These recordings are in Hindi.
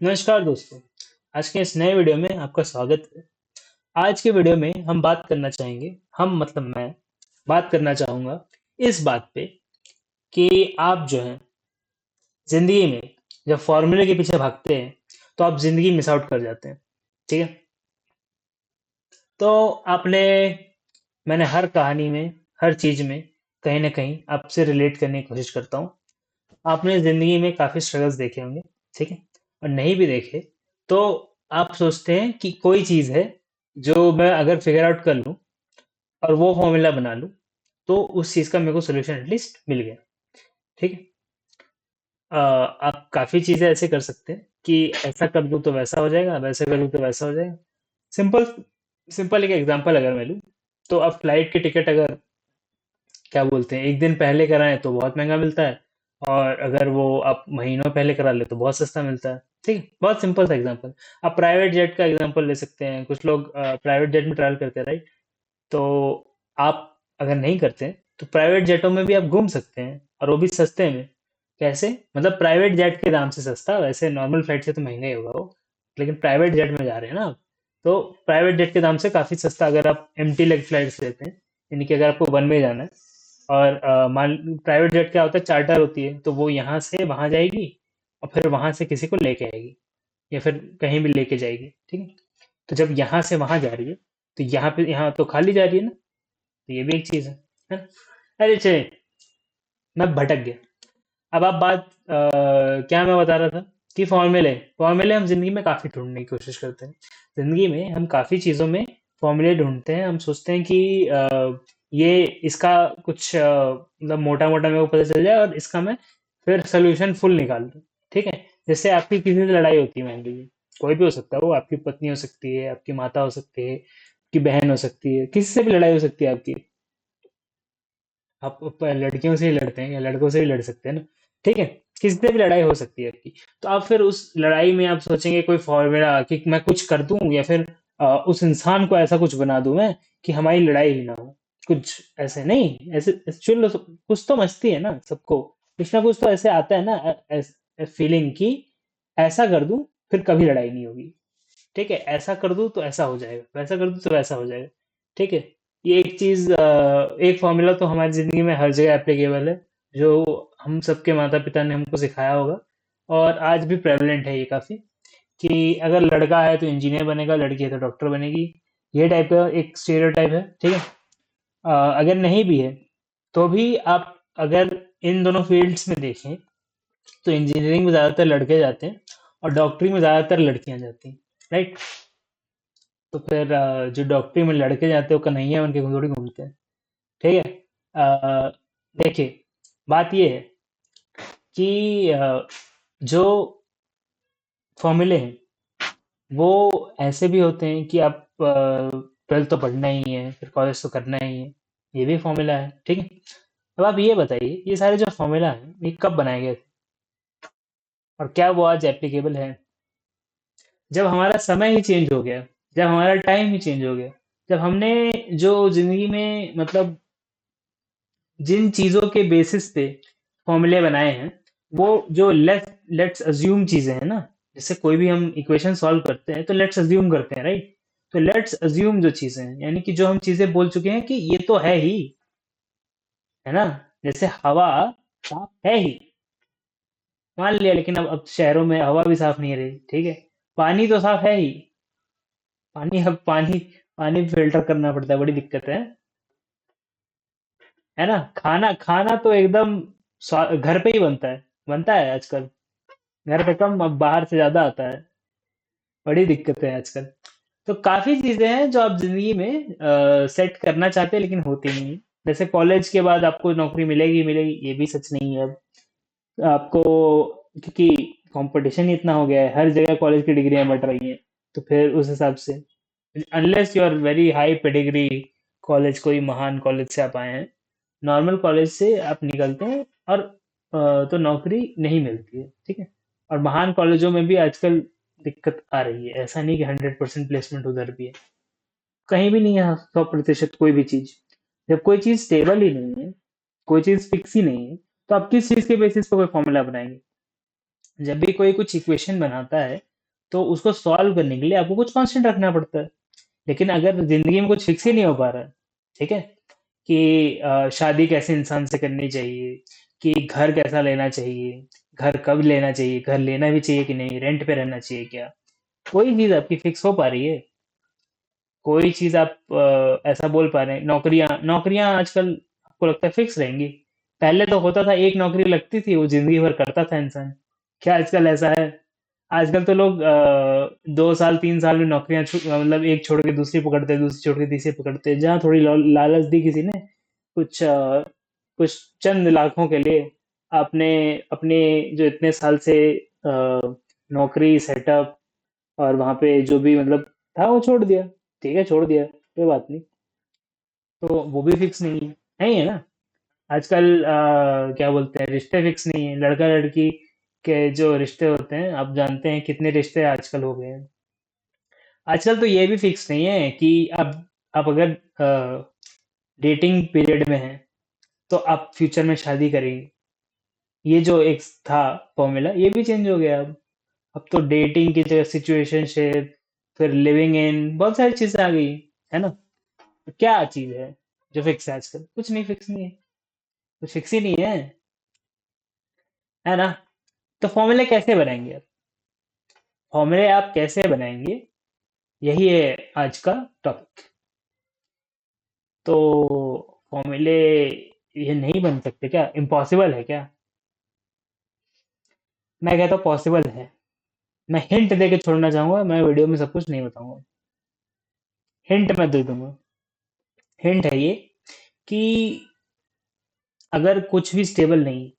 नमस्कार दोस्तों। आज के इस नए वीडियो में आपका स्वागत है। आज के वीडियो में हम बात करना चाहेंगे, हम मतलब मैं बात करना चाहूँगा इस बात पे कि आप जो है ज़िंदगी में जब फ़ॉर्मूले के पीछे भागते हैं, तो आप ज़िंदगी मिस आउट कर जाते हैं। ठीक है? तो आपने मैंने हर कहानी में, हर चीज़ में कहीं न कहीं आपसे रिलेट करने की कोशिश करता हूँ। आपने ज़िंदगी में काफ़ी स्ट्रगल्स देखे होंगे, ठीक है? और नहीं भी देखे, तो आप सोचते हैं कि कोई चीज़ है, जो मैं अगर फ़िगर आउट कर लूँ और वो फ़ॉर्मूला बना लूँ, तो उस चीज़ का मेरे को सॉल्यूशन एटलीस्ट मिल गया, ठीक है? आप काफ़ी चीज़ें ऐसे कर सकते हैं कि ऐसा कर दूँ तो वैसा हो जाएगा, वैसा कर दूँ तो वैसा हो जाएगा। सिंपल सिंपल एक एग्ज़ाम्पल अगर मैं लूँ, तो आप फ्लाइट की टिकट अगर क्या बोलते हैं, 1 दिन पहले कराएँ तो बहुत महँगा मिलता है और अगर वो आप महीनों पहले करा लें तो बहुत सस्ता मिलता है। ठीक है? बहुत सिंपल सा एग्ज़ाम्पल। आप प्राइवेट जेट का एग्ज़ाम्पल ले सकते हैं। कुछ लोग प्राइवेट जेट में ट्रैवल करते हैं, राइट? तो आप अगर नहीं करते हैं, तो प्राइवेट जेटों में भी आप घूम सकते हैं और वो भी सस्ते में। कैसे? मतलब प्राइवेट जेट के दाम से सस्ता, वैसे नॉर्मल फ्लाइट से तो महँगा ही होगा वो, लेकिन प्राइवेट जेट में जा रहे हैं ना आप, तो प्राइवेट जेट के दाम से काफ़ी सस्ता अगर आप एम्प्टी लेग फ्लाइट्स लेते हैं, यानी कि अगर आपको वन वे जाना है और मान प्राइवेट जेट क्या होता है, चार्टर होती है, तो वो यहाँ से वहाँ जाएगी और फिर वहाँ से किसी को लेके आएगी या फिर कहीं भी लेके जाएगी, ठीक है? तो जब यहाँ से वहाँ जा रही है, तो यहाँ तो खाली जा रही है ना, तो ये भी एक चीज़ है ना? अरे चलिए, मैं भटक गया। अब आप बात क्या मैं बता रहा था कि फॉर्मूले फॉर्मूले हम जिंदगी में काफ़ी ढूंढने की कोशिश करते हैं। जिंदगी में हम काफ़ी चीज़ों में फॉर्मूले ढूंढते हैं। हम सोचते हैं कि ये इसका कुछ मतलब मोटा मोटा मेरे को पता चल जाए और इसका मैं फिर सोल्यूशन फुल निकाल दूँ। ठीक है? जैसे आपकी किसी से लड़ाई होती है, मान लीजिए कोई भी हो सकता है, वो आपकी पत्नी हो सकती है, आपकी माता हो सकती है, आपकी बहन हो सकती है, किसी से भी लड़ाई हो सकती है आपकी। आप लड़कियों से ही लड़ते हैं या लड़कों से भी लड़ सकते हैं ना, ठीक है? किसी से भी लड़ाई हो सकती है आपकी। तो आप फिर उस लड़ाई में आप सोचेंगे कोई फॉर्मूला कि मैं कुछ कर दूं या फिर उस इंसान को ऐसा कुछ बना दूं मैं कि हमारी लड़ाई ही ना हो। कुछ ऐसे नहीं, ऐसे चलो, कुछ तो मस्ती है ना सबको, कुछ ना कुछ तो ऐसे आता है ना, फीलिंग की ऐसा कर दूं फिर कभी लड़ाई नहीं होगी। ठीक है? ऐसा कर दूं तो ऐसा हो जाएगा, वैसा कर दूं तो वैसा हो जाएगा। ठीक है? ये एक चीज, एक फॉर्मूला तो हमारी जिंदगी में हर जगह एप्लीकेबल है, जो हम सबके माता पिता ने हमको सिखाया होगा और आज भी प्रेवलेंट है ये काफी, कि अगर लड़का है तो इंजीनियर बनेगा, लड़की है तो डॉक्टर बनेगी। ये टाइप का एक स्टेरियोटाइप है, ठीक है? अगर नहीं भी है तो भी आप अगर इन दोनों फील्ड्स में देखें, तो इंजीनियरिंग में ज्यादातर लड़के जाते हैं और डॉक्टरी में ज्यादातर लड़कियां जाती हैं, राइट? तो फिर जो डॉक्टरी में लड़के जाते हैं वो कन्हैया उनके थोड़ी घूमते हैं। ठीक है? देखिए, बात ये है कि जो फॉर्मूले हैं वो ऐसे भी होते हैं कि आप 12th तो पढ़ना ही है, फिर कॉलेज तो करना ही है, ये भी फॉर्मूला है, ठीक है? अब आप ये बताइए, ये सारे जो फॉर्मूला हैं ये कब बनाए गए थे और क्या वो आज एप्लीकेबल है? जब हमारा समय ही चेंज हो गया, जब हमारा टाइम ही चेंज हो गया, जब हमने जो जिंदगी में मतलब जिन चीजों के बेसिस पे फॉर्मूले बनाए हैं, वो जो लेट्स अज्यूम चीजें हैं ना, जैसे कोई भी हम इक्वेशन सॉल्व करते हैं तो लेट्स अज्यूम करते हैं, राइट? तो लेट्स अज्यूम जो चीजें हैं, यानी कि जो हम चीजें बोल चुके हैं कि ये तो है ही, है ना? जैसे हवा साफ है ही, मान लिया, लेकिन अब शहरों में हवा भी साफ नहीं रही, ठीक है? पानी तो साफ है ही, अब पानी पानी फिल्टर करना पड़ता है, बड़ी दिक्कत है ना? खाना खाना तो एकदम घर पे ही बनता है आजकल। घर पे कम, अब बाहर से ज्यादा आता है। बड़ी दिक्कत है आजकल। तो काफी चीजें हैं जो आप जिंदगी में सेट करना चाहते हैं लेकिन होती नहीं है। जैसे कॉलेज के बाद आपको नौकरी मिलेगी मिलेगी, ये भी सच नहीं है अब आपको, क्योंकि कंपटीशन ही इतना हो गया है, हर जगह कॉलेज की डिग्रियां बढ़ रही हैं। तो फिर उस हिसाब से unless you are very high pedigree college, कोई महान कॉलेज से आप आए हैं, नॉर्मल कॉलेज से आप निकलते हैं और तो नौकरी नहीं मिलती है, ठीक है? और महान कॉलेजों में भी आजकल दिक्कत आ रही है, ऐसा नहीं कि 100% प्लेसमेंट उधर भी है, कहीं भी नहीं है 100% कोई भी चीज। जब कोई चीज स्टेबल ही नहीं है, कोई चीज फिक्स ही नहीं है, तो आप किस चीज के बेसिस पे कोई फॉर्मूला बनाएंगे? जब भी कोई कुछ इक्वेशन बनाता है, तो उसको सॉल्व करने के लिए आपको कुछ कांस्टेंट रखना पड़ता है। लेकिन अगर जिंदगी में कुछ फिक्स ही नहीं हो पा रहा है, ठीक है, कि शादी कैसे इंसान से करनी चाहिए, कि घर कैसा लेना चाहिए, घर कब लेना चाहिए, घर लेना भी चाहिए कि नहीं, रेंट पे रहना चाहिए क्या, कोई चीज आपकी फिक्स हो पा रही है? कोई चीज आप ऐसा बोल पा रहे हैं? नौकरियां नौकरियां आजकल आपको लगता है फिक्स रहेंगी? पहले तो होता था, एक नौकरी लगती थी, वो जिंदगी भर करता था इंसान। क्या आजकल ऐसा है? आजकल तो लोग 2 साल 3 साल में नौकरियां मतलब एक छोड़ के दूसरी पकड़ते हैं, दूसरी छोड़ के तीसरी पकड़ते हैं, जहाँ थोड़ी लालच दी किसी ने, कुछ कुछ चंद लाखों के लिए, आपने अपने जो इतने साल से नौकरी सेटअप और वहां पे जो भी मतलब था वो छोड़ दिया। ठीक है, छोड़ दिया, कोई बात नहीं। तो वो भी फिक्स नहीं है, नहीं है ना? आजकल क्या बोलते हैं, रिश्ते फिक्स नहीं है। लड़का लड़की के जो रिश्ते होते हैं, आप जानते हैं कितने रिश्ते आजकल हो गए हैं। आजकल तो ये भी फिक्स नहीं है कि आप अगर डेटिंग पीरियड में हैं तो आप फ्यूचर में शादी करेंगे। ये जो एक था फॉर्मूला, ये भी चेंज हो गया अब तो डेटिंग की जगह सिचुएशनशिप, फिर लिविंग इन, बहुत सारी चीजें आ गई, है ना? तो क्या चीज है जो फिक्स है आजकल? कुछ नहीं, फिक्स नहीं है, कुछ फिक्स ही नहीं है, है ना? तो फॉर्मूले कैसे बनाएंगे आप? फॉर्मूले आप कैसे बनाएंगे, यही है आज का टॉपिक। तो फॉर्मूले ये नहीं बन सकते क्या? इम्पॉसिबल है क्या? मैं कहता हूँ पॉसिबल है। मैं हिंट दे के छोड़ना चाहूंगा, मैं वीडियो में सब कुछ नहीं बताऊंगा। हिंट मैं दे दूंगा। हिंट है ये कि अगर कुछ भी स्टेबल नहीं,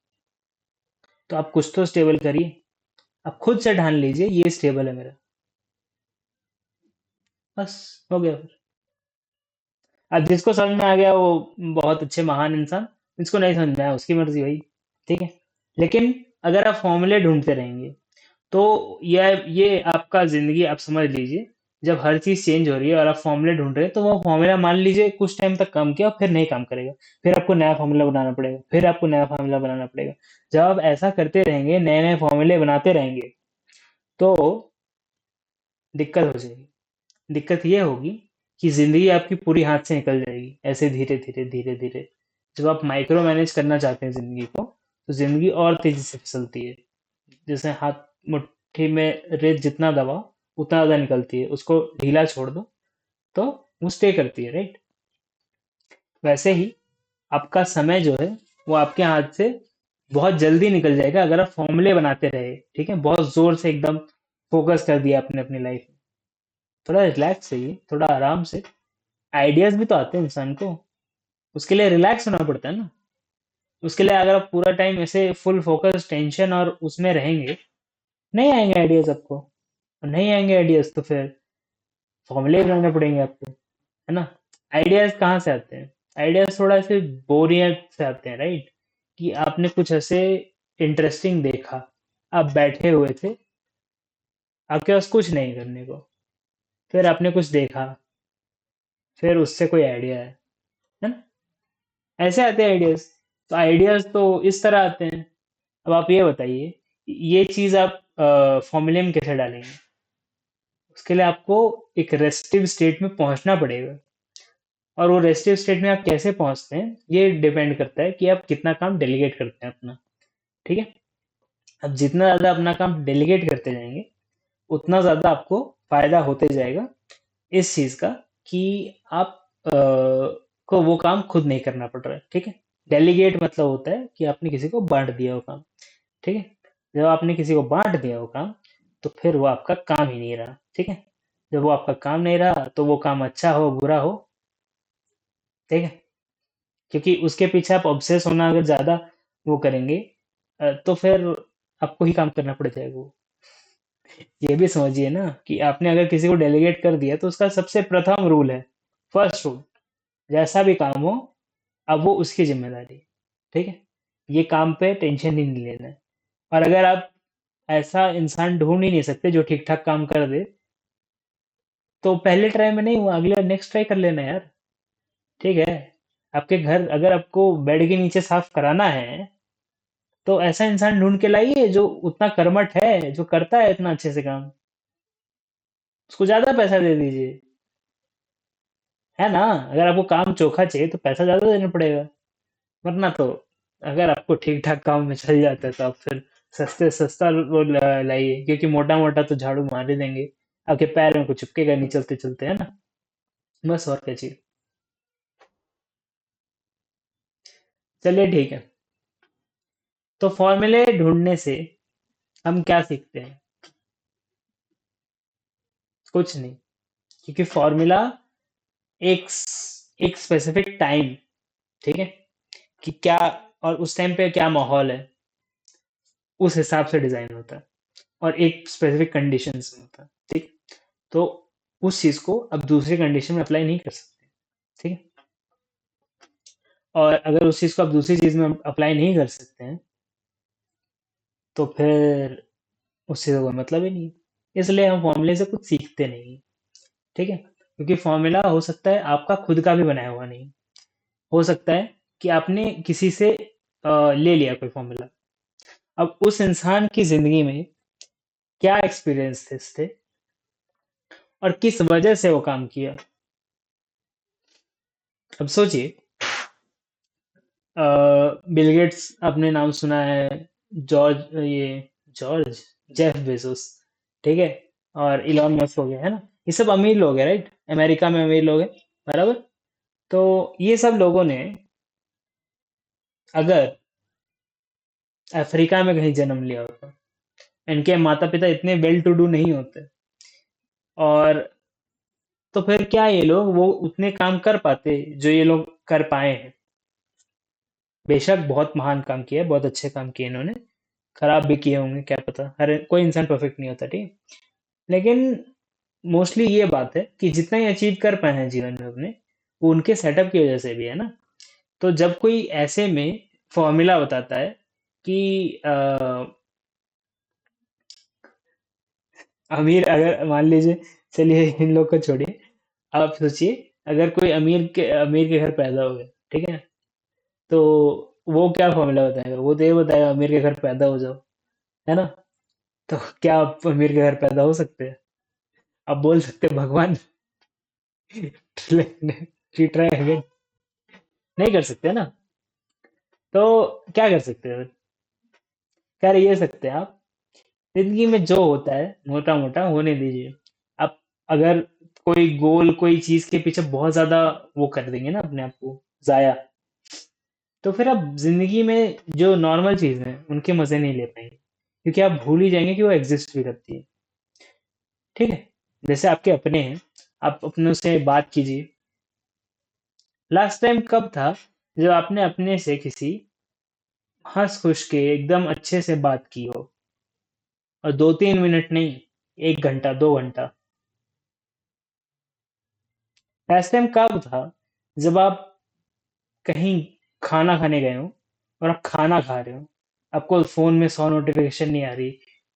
तो आप कुछ तो स्टेबल करिए। आप खुद से ठान लीजिए ये स्टेबल है मेरा, बस, हो गया फिर। अब जिसको समझ में आ गया वो बहुत अच्छे महान इंसान, जिसको नहीं समझ में आया उसकी मर्जी भाई, ठीक है। लेकिन अगर आप फॉर्मूले ढूंढते रहेंगे तो ये आपका जिंदगी, आप समझ लीजिए, जब हर चीज चेंज हो रही है और आप फॉर्मूले ढूंढ रहे हैं, तो वो फॉर्मूला मान लीजिए कुछ टाइम तक काम किया और फिर नहीं काम करेगा। फिर आपको नया फॉर्मूला बनाना पड़ेगा, फिर आपको नया फॉर्मूला बनाना पड़ेगा। जब आप ऐसा करते रहेंगे, नए नए फॉर्मूले बनाते रहेंगे, तो दिक्कत हो जाएगी। दिक्कत ये होगी कि जिंदगी आपकी पूरी हाथ से निकल जाएगी, ऐसे धीरे धीरे धीरे धीरे। जब आप माइक्रो मैनेज करना चाहते हैं जिंदगी को, तो जिंदगी और तेजी से फिसलती है। जैसे हाथ मुट्ठी में रेत जितना दबाओ, उतना ज्यादा निकलती है, उसको ढीला छोड़ दो तो वो स्टे करती है, राइट? वैसे ही आपका समय जो है, वो आपके हाथ से बहुत जल्दी निकल जाएगा अगर आप फॉर्मूले बनाते रहे, ठीक है, बहुत जोर से एकदम फोकस कर दिया आपने अपनी लाइफ में। थोड़ा रिलैक्स चाहिए, थोड़ा आराम से। आइडियाज भी तो आते हैं इंसान को, उसके लिए रिलैक्स होना पड़ता है ना। उसके लिए अगर आप पूरा टाइम ऐसे फुल फोकस टेंशन और उसमें रहेंगे, नहीं आएंगे आइडियाज आपको। और नहीं आएंगे आइडियाज तो फिर फॉर्मूले बनाने पड़ेंगे आपको, है ना? आइडियाज कहाँ से आते हैं? आइडियाज थोड़ा ऐसे बोरियत से आते हैं, राइट? कि आपने कुछ ऐसे इंटरेस्टिंग देखा, आप बैठे हुए थे, आपके पास कुछ नहीं करने को, फिर आपने कुछ देखा, फिर उससे कोई आइडिया है ना? ऐसे आते हैं आइडियाज। तो आइडियाज तो इस तरह आते हैं। अब आप ये बताइए, ये चीज आप फॉर्मूले में कैसे डालेंगे? उसके लिए आपको एक रेस्टिव स्टेट में पहुंचना पड़ेगा। और वो रेस्टिव स्टेट में आप कैसे पहुंचते हैं, ये डिपेंड करता है कि आप कितना काम डेलीगेट करते हैं अपना, ठीक है? अब जितना ज्यादा अपना काम डेलीगेट करते जाएंगे, उतना ज्यादा आपको फायदा होते जाएगा इस चीज का, कि आप को वो काम खुद नहीं करना पड़ रहा है, ठीक है? डेलीगेट मतलब होता है कि आपने किसी को बांट दिया वो काम, ठीक है? जब आपने किसी को बांट दिया वो काम, तो फिर वो आपका काम ही नहीं रहा, ठीक है? जब वो आपका काम नहीं रहा, तो वो काम अच्छा हो बुरा हो, ठीक है, क्योंकि उसके पीछे आप ऑब्सेस होना अगर ज्यादा वो करेंगे, तो फिर आपको ही काम करना पड़ जाएगा वो। ये भी समझिए ना कि आपने अगर किसी को डेलीगेट कर दिया, तो उसका सबसे प्रथम रूल है, फर्स्ट रूल, जैसा भी काम हो, अब वो उसकी जिम्मेदारी है, ठीक है? ये काम पे टेंशन ही नहीं लेना है। और अगर आप ऐसा इंसान ढूंढ ही नहीं सकते जो ठीक ठाक काम कर दे, तो पहले ट्राई में नहीं हुआ, अगले नेक्स्ट ट्राई कर लेना यार, ठीक है? आपके घर अगर आपको बेड के नीचे साफ कराना है, तो ऐसा इंसान ढूंढ के लाइए जो उतना कर्मठ है, जो करता है इतना अच्छे से काम, उसको ज्यादा पैसा दे दीजिए, है ना। अगर आपको काम चोखा चाहिए तो पैसा ज्यादा देना पड़ेगा, वरना तो अगर आपको ठीक ठाक काम में चल जाता है तो आप फिर सस्ते सस्ता वो लाइए, क्योंकि मोटा मोटा तो झाड़ू मार ही देंगे, आपके पैर में कुछ चिपकेगा नहीं चलते चलते, है ना। बस और क्या चाहिए। चलिए ठीक है। तो फॉर्मूले ढूंढने से हम क्या सीखते हैं? कुछ नहीं, क्योंकि फॉर्मूला एक एक स्पेसिफिक टाइम, ठीक है, कि क्या और उस टाइम पे क्या माहौल है, उस हिसाब से डिजाइन होता है, और एक स्पेसिफिक कंडीशंस में होता है, ठीक। तो उस चीज को अब दूसरी कंडीशन में अप्लाई नहीं कर सकते, ठीक है। और अगर उस चीज को आप दूसरी चीज में अप्लाई नहीं कर सकते हैं, तो फिर उससे तो कोई मतलब ही नहीं है। इसलिए हम फॉर्मूले से कुछ सीखते नहीं, ठीक है, क्योंकि फॉर्मूला हो सकता है आपका खुद का भी बनाया हुआ नहीं, हो सकता है कि आपने किसी से ले लिया कोई फॉर्मूला। अब उस इंसान की जिंदगी में क्या एक्सपीरियंस थे और किस वजह से वो काम किया। अब सोचिए, बिल गेट्स आपने नाम सुना है, जॉर्ज ये जॉर्ज जेफ बेजोस, ठीक है, और इलॉन मस्क हो गया, है ना। ये सब अमीर लोग हैं, राइट, अमेरिका में अमीर लोग हैं, बराबर। तो ये सब लोगों ने अगर अफ्रीका में कहीं जन्म लिया होता, इनके माता पिता इतने वेल टू डू नहीं होते, और तो फिर क्या ये लोग वो उतने काम कर पाते जो ये लोग कर पाए हैं। बेशक बहुत महान काम किया है, बहुत अच्छे काम किए इन्होंने, खराब भी किए होंगे, क्या पता, हर कोई इंसान परफेक्ट नहीं होता, ठीक है। लेकिन मोस्टली ये बात है कि जितना ही अचीव कर पाए हैं जीवन में अपने, वो उनके सेटअप की वजह से भी है ना। तो जब कोई ऐसे में फॉर्मूला बताता है कि अमीर, अगर मान लीजिए, चलिए इन लोग को छोड़िए, आप सोचिए, अगर कोई अमीर के घर पैदा हो गया, ठीक है, तो वो क्या फॉर्मूला बताएगा? वो तो ये बताएगा अमीर के घर पैदा हो जाओ, है ना। तो क्या आप अमीर के घर पैदा हो सकते हैं? आप बोल सकते हैं भगवान ट्राई अगेन, नहीं कर सकते ना। तो क्या कर सकते हैं? कर ये सकते हैं आप, जिंदगी में जो होता है मोटा मोटा होने दीजिए। आप अगर कोई गोल कोई चीज के पीछे बहुत ज्यादा वो कर देंगे ना अपने आप को जाया, तो फिर आप जिंदगी में जो नॉर्मल चीज है उनके मजे नहीं ले पाएंगे, क्योंकि आप भूल ही जाएंगे कि वो एग्जिस्ट भी करती है, ठीक है। जैसे आपके अपने हैं, आप अपनों से बात कीजिए। लास्ट टाइम कब था जब आपने अपने से किसी हंस खुश के एकदम अच्छे से बात की हो, और 2-3 मिनट नहीं, 1 घंटा 2 घंटा। लास्ट टाइम कब था जब आप कहीं खाना खाने गए हो, और आप खाना खा रहे हो, आपको फोन में 100 नोटिफिकेशन नहीं आ रही,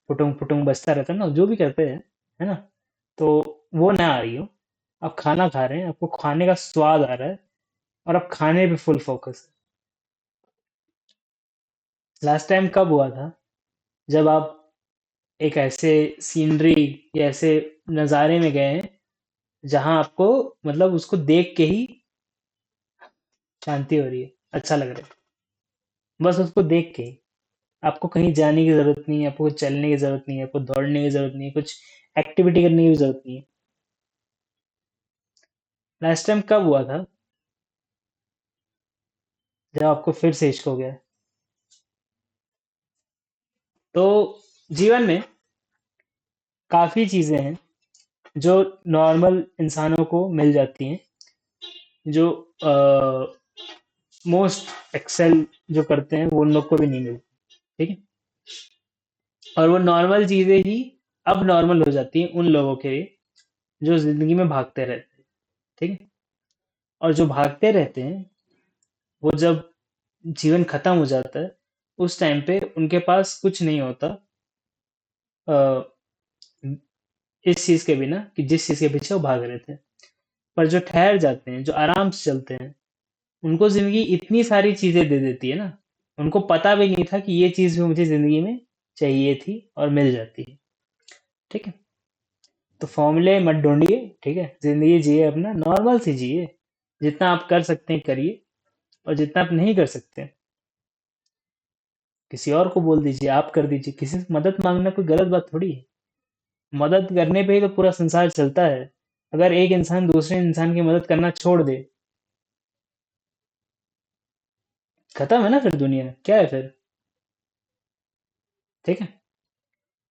पुटुंग पुटुंग बजता रहता है ना, जो भी करते हैं, है ना। तो वो ना आ रही हो, आप खाना खा रहे हैं, आपको खाने का स्वाद आ रहा है, और आप खाने पे फुल फोकस है। लास्ट टाइम कब हुआ था जब आप एक ऐसे सीनरी या ऐसे नज़ारे में गए हैं जहां आपको मतलब उसको देख के ही शांति हो रही है, अच्छा लग रहा है, बस उसको देख के ही। आपको कहीं जाने की जरूरत नहीं है, आपको चलने की जरूरत नहीं है, आपको दौड़ने की जरूरत नहीं है, कुछ एक्टिविटी करने की भी जरूरत नहीं है। लास्ट टाइम कब हुआ था जब आपको फिर से इश्क हो गया? तो जीवन में काफी चीजें हैं जो नॉर्मल इंसानों को मिल जाती हैं, जो मोस्ट एक्सेल जो करते हैं वो उन लोग को भी नहीं मिलती, ठीक है। और वो नॉर्मल चीजें ही अब नॉर्मल हो जाती हैं उन लोगों के लिए जो जिंदगी में भागते रहते हैं, ठीक है। और जो भागते रहते हैं, वो जब जीवन खत्म हो जाता है, उस टाइम पे उनके पास कुछ नहीं होता अ, इस चीज के बिना कि जिस चीज के पीछे वो भाग रहे थे। पर जो ठहर जाते हैं, जो आराम से चलते हैं, उनको जिंदगी इतनी सारी चीजें दे देती है ना, उनको पता भी नहीं था कि ये चीज भी मुझे जिंदगी में चाहिए थी और मिल जाती है, ठीक है। तो फॉर्मूले मत ढूंढिए, ठीक है? जिंदगी जिए अपना, नॉर्मल सी जिए। जितना आप कर सकते हैं करिए, और जितना आप नहीं कर सकते किसी और को बोल दीजिए, आप कर दीजिए। किसी से मदद मांगना कोई गलत बात थोड़ी है। मदद करने पे ही तो पूरा संसार चलता है। अगर एक इंसान दूसरे इंसान की मदद करना छोड़ दे, खत्म है ना फिर दुनिया, क्या है फिर? ठीक है?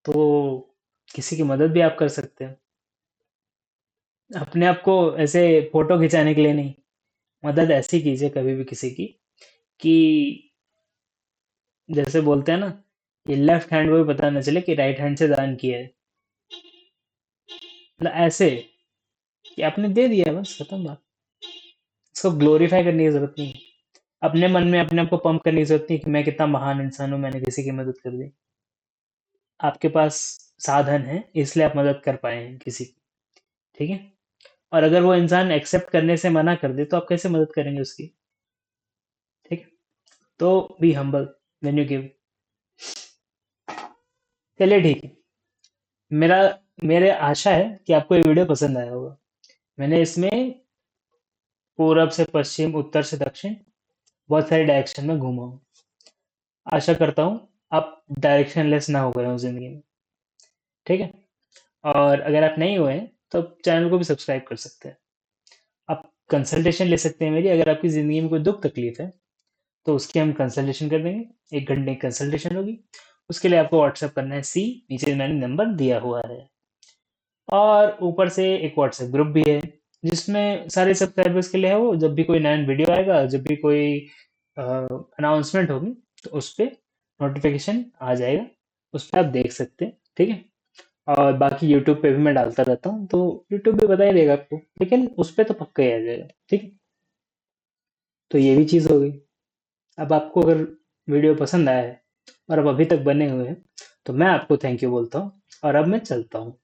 तो किसी की मदद भी आप कर सकते हैं, अपने आप को ऐसे फोटो खिंचाने के लिए नहीं। मदद ऐसी कीजिए कभी भी किसी की, कि जैसे बोलते हैं ना, ये लेफ्ट हैंड को भी पता न चले कि राइट हैंड से दान किया है। मतलब ऐसे कि आपने दे दिया, बस खत्म बात। इसको ग्लोरीफाई करने की जरूरत नहीं है। अपने मन में अपने आप को पंप करने की जरूरत नहीं कि मैं कितना महान इंसान हूं, मैंने किसी की मदद कर दी। आपके पास साधन है, इसलिए आप मदद कर पाए हैं किसी की। ठीक है? और अगर वो इंसान एक्सेप्ट करने से मना कर दे, तो आप कैसे मदद करेंगे उसकी? ठीक है? तो be humble when you give. चलिए ठीक है। मेरा मेरे आशा है कि आपको ये वीडियो पसंद आया होगा। मैंने इसमें पूरब से पश्चिम, उत्तर से दक्षिण, बहुत सारे डायरेक्शन में घूमा हूँ। आशा करता हूँ आप डायरेक्शनलेस ना हो गए हो जिंदगी में। ठीक है? और अगर आप नहीं हुए हैं तो चैनल को भी सब्सक्राइब कर सकते हैं। आप कंसल्टेशन ले सकते हैं मेरी, अगर आपकी ज़िंदगी में कोई दुख तकलीफ है तो उसकी हम कंसल्टेशन कर देंगे। 1 घंटे की कंसल्टेशन होगी। उसके लिए आपको व्हाट्सएप करना है, सी नीचे मैंने नंबर दिया हुआ है। और ऊपर से एक व्हाट्सएप ग्रुप भी है, जिसमें सारे सब्सक्राइबर्स के लिए है। वो जब भी कोई नया वीडियो आएगा, जब भी कोई अनाउंसमेंट होगी, तो उस पर नोटिफिकेशन आ जाएगा। उस पर आप देख सकते हैं। ठीक है? और बाकी यूट्यूब पे भी मैं डालता रहता हूँ, तो यूट्यूब भी बता ही देगा आपको, लेकिन उस पे तो पक्का ही आ जाएगा। ठीक है? तो ये भी चीज़ हो गई। अब आपको अगर वीडियो पसंद आया है और अब अभी तक बने हुए हैं, तो मैं आपको थैंक यू बोलता हूँ, और अब मैं चलता हूँ।